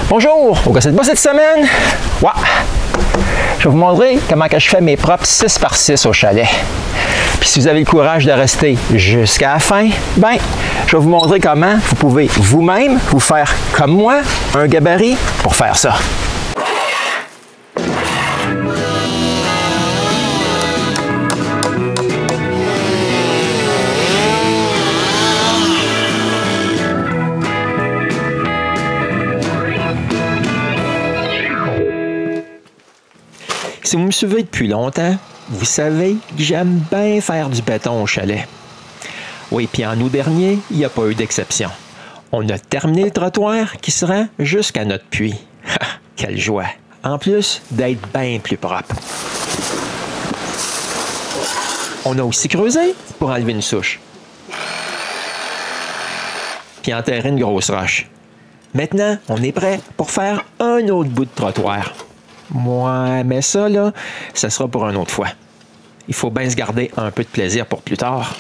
Bonjour! Au Gossette Boss cette semaine, je vais vous montrer comment que je fais mes propres 6x6 au chalet. Puis si vous avez le courage de rester jusqu'à la fin, ben, je vais vous montrer comment vous pouvez vous-même vous faire, comme moi, un gabarit pour faire ça. Si vous me suivez depuis longtemps, vous savez que j'aime bien faire du béton au chalet. Oui, puis en août dernier, il n'y a pas eu d'exception. On a terminé le trottoir qui se rend jusqu'à notre puits. Quelle joie! En plus d'être bien plus propre. On a aussi creusé pour enlever une souche. Puis enterrer une grosse roche. Maintenant, on est prêt pour faire un autre bout de trottoir. Ouais, mais ça, là, ça sera pour une autre fois. Il faut bien se garder un peu de plaisir pour plus tard.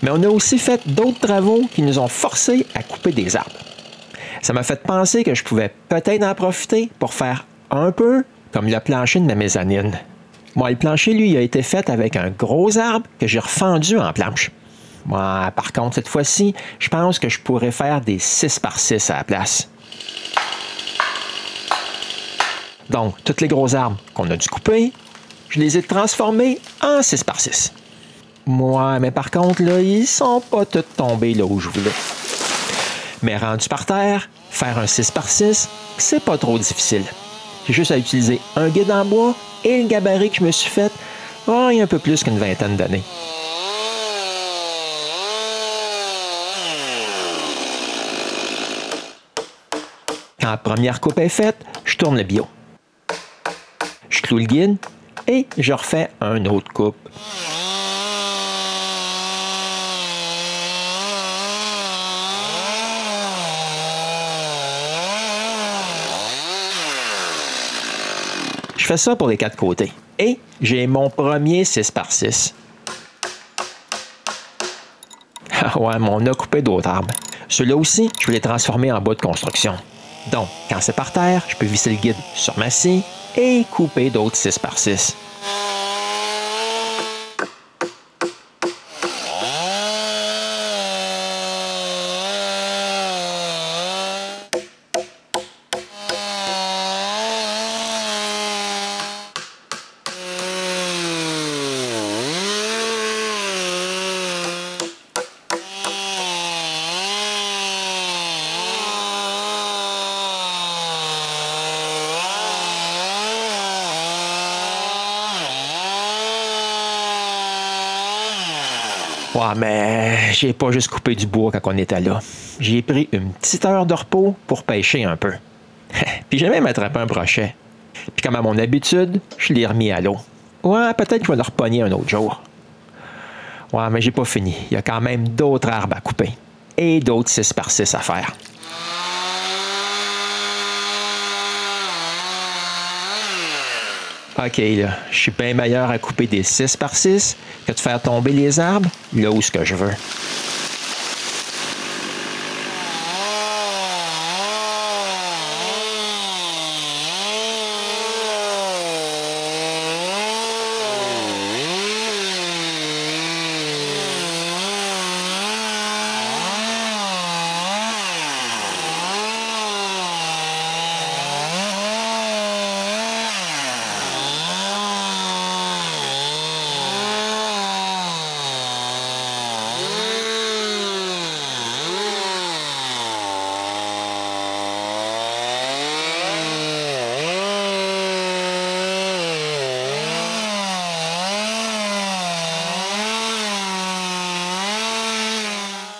Mais on a aussi fait d'autres travaux qui nous ont forcés à couper des arbres. Ça m'a fait penser que je pouvais peut-être en profiter pour faire un peu comme le plancher de ma mezzanine. Moi, le plancher, lui, a été fait avec un gros arbre que j'ai refendu en planche. Moi, par contre, cette fois-ci, je pense que je pourrais faire des 6x6 à la place. Donc, tous les gros arbres qu'on a dû couper, je les ai transformés en 6x6. Ouais, mais par contre, là, ils sont pas tous tombés là où je voulais. Mais rendu par terre, faire un 6x6, c'est pas trop difficile. J'ai juste à utiliser un guide en bois et le gabarit que je me suis fait il y a un peu plus qu'une vingtaine d'années. Quand la première coupe est faite, je tourne le bio. Je cloue le guide et je refais un autre coupe. Je fais ça pour les quatre côtés. Et j'ai mon premier 6x6. Ah ouais, mais on a coupé d'autres arbres. Ceux-là aussi, je vais les transformer en bois de construction. Donc, quand c'est par terre, je peux visser le guide sur ma scie et couper d'autres 6x6. Ouais, mais j'ai pas juste coupé du bois quand on était là. J'ai pris une petite heure de repos pour pêcher un peu. Puis j'ai même attrapé un brochet. Puis comme à mon habitude, je l'ai remis à l'eau. Ouais, peut-être que je vais le repogner un autre jour. Ouais, mais j'ai pas fini. Il y a quand même d'autres arbres à couper. Et d'autres 6x6 à faire. OK, là, je suis bien meilleur à couper des 6x6 que de faire tomber les arbres là où ce que je veux.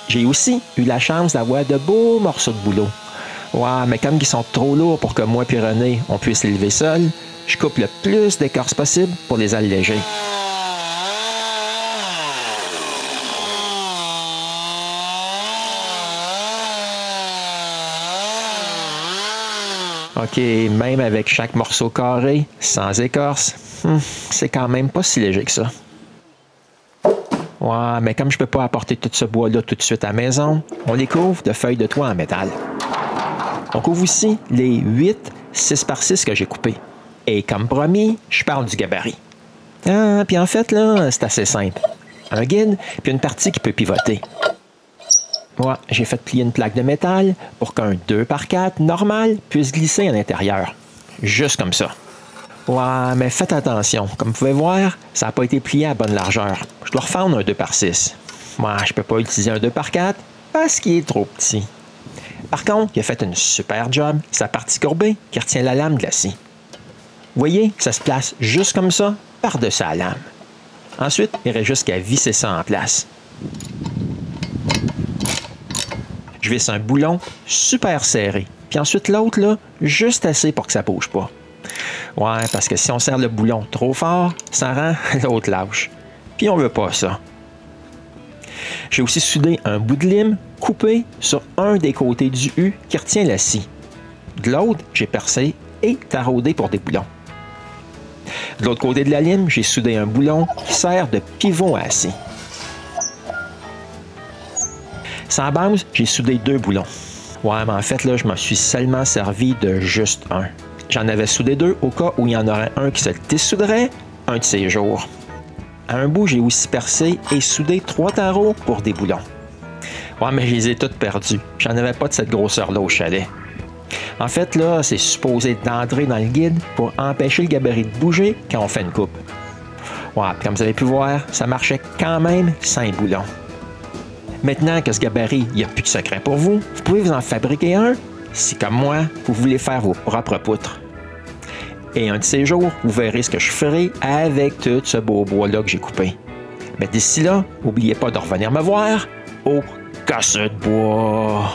J'ai aussi eu la chance d'avoir de beaux morceaux de boulot. Ouais, mais comme ils sont trop lourds pour que moi et René, on puisse les lever seuls, je coupe le plus d'écorce possible pour les alléger. OK, même avec chaque morceau carré, sans écorce, c'est quand même pas si léger que ça. Ouais, mais comme je peux pas apporter tout ce bois-là tout de suite à la maison, on les couvre de feuilles de toit en métal. On couvre aussi les 8 6 par 6 que j'ai coupés. Et comme promis, je parle du gabarit. Ah, puis en fait, là, c'est assez simple. Un guide, puis une partie qui peut pivoter. Moi, j'ai fait plier une plaque de métal pour qu'un 2 par 4 normal puisse glisser à l'intérieur. Juste comme ça. Ouais, mais faites attention. Comme vous pouvez voir, ça n'a pas été plié à bonne largeur. Je dois refendre un 2 par 6. Moi, je ne peux pas utiliser un 2 par 4 parce qu'il est trop petit. Par contre, il a fait une super job, sa partie courbée qui retient la lame de la scie. Vous voyez, ça se place juste comme ça, par-dessus la lame. Ensuite, il reste juste qu'à visser ça en place. Je visse un boulon super serré. Puis ensuite, l'autre, là, juste assez pour que ça ne bouge pas. Ouais, parce que si on serre le boulon trop fort, ça rend l'autre lâche. Puis on veut pas ça. J'ai aussi soudé un bout de lime coupé sur un des côtés du U qui retient la scie. De l'autre, j'ai percé et taraudé pour des boulons. De l'autre côté de la lime, j'ai soudé un boulon qui sert de pivot à la scie. Sans base, j'ai soudé 2 boulons. Ouais, mais en fait, là, je m'en suis seulement servi de juste un. J'en avais soudé 2 au cas où il y en aurait un qui se dessouderait un de ces jours. À un bout, j'ai aussi percé et soudé 3 tarots pour des boulons. Ouais, mais je les ai toutes perdus. J'en avais pas de cette grosseur-là au chalet. En fait, là, c'est supposé d'entrer dans le guide pour empêcher le gabarit de bouger quand on fait une coupe. Ouais, puis comme vous avez pu voir, ça marchait quand même sans les boulons. Maintenant que ce gabarit, il n'y a plus de secret pour vous, vous pouvez vous en fabriquer un si, comme moi, vous voulez faire vos propres poutres. Et un de ces jours, vous verrez ce que je ferai avec tout ce beau bois-là que j'ai coupé. Mais d'ici là, n'oubliez pas de revenir me voir au casse de bois.